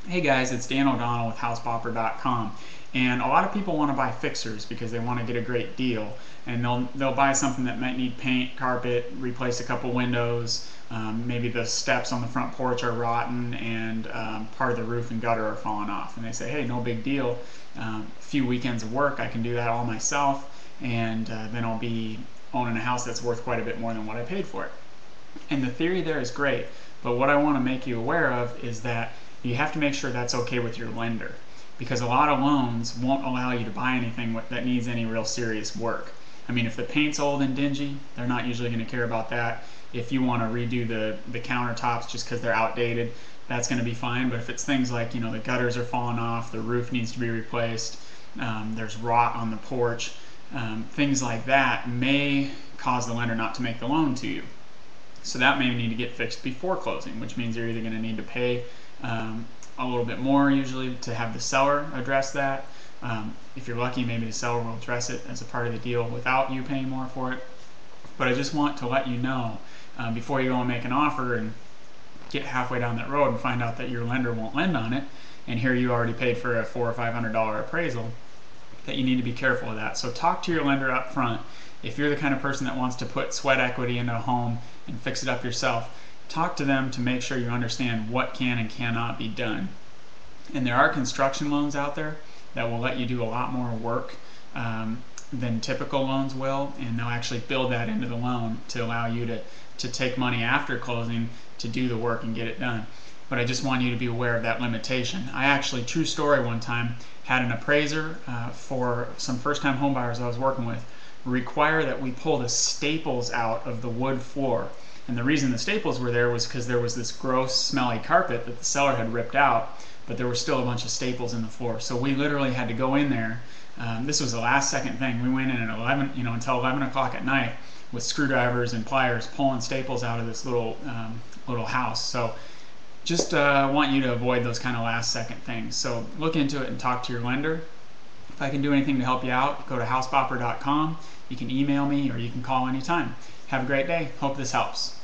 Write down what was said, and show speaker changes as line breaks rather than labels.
Hey guys, it's Dan O'Donnell with HouseBopper.com, and a lot of people want to buy fixers because they want to get a great deal, and they'll buy something that might need paint, carpet, replace a couple windows, maybe the steps on the front porch are rotten, and part of the roof and gutter are falling off, and they say, hey, no big deal, a few weekends of work, I can do that all myself, and then I'll be owning a house that's worth quite a bit more than what I paid for it. And the theory there is great, but what I want to make you aware of is that you have to make sure that's okay with your lender, because a lot of loans won't allow you to buy anything that needs any real serious work. I mean, if the paint's old and dingy, they're not usually going to care about that. If you want to redo the countertops just because they're outdated, that's going to be fine. But if it's things like, the gutters are falling off, the roof needs to be replaced, there's rot on the porch, things like that may cause the lender not to make the loan to you. So that may need to get fixed before closing, which means you're either going to need to pay a little bit more usually to have the seller address that. If you're lucky, maybe the seller will address it as a part of the deal without you paying more for it. But I just want to let you know before you go and make an offer and get halfway down that road and find out that your lender won't lend on it, and here you already paid for a $400 or $500 appraisal, that you need to be careful of that. So talk to your lender up front. If you're the kind of person that wants to put sweat equity into a home and fix it up yourself, talk to them to make sure you understand what can and cannot be done. And there are construction loans out there that will let you do a lot more work than typical loans will, and they'll actually build that into the loan to allow you to take money after closing to do the work and get it done. But I just want you to be aware of that limitation. I actually, true story, one time had an appraiser for some first-time home buyers I was working with require that we pull the staples out of the wood floor. And the reason the staples were there was because there was this gross, smelly carpet that the seller had ripped out, but there were still a bunch of staples in the floor. So we literally had to go in there. This was the last second thing. We went in at 11, until 11 o'clock at night with screwdrivers and pliers pulling staples out of this little house. So just want you to avoid those kind of last second things. So look into it and talk to your lender. If I can do anything to help you out, go to housebopper.com. You can email me or you can call anytime. Have a great day. Hope this helps.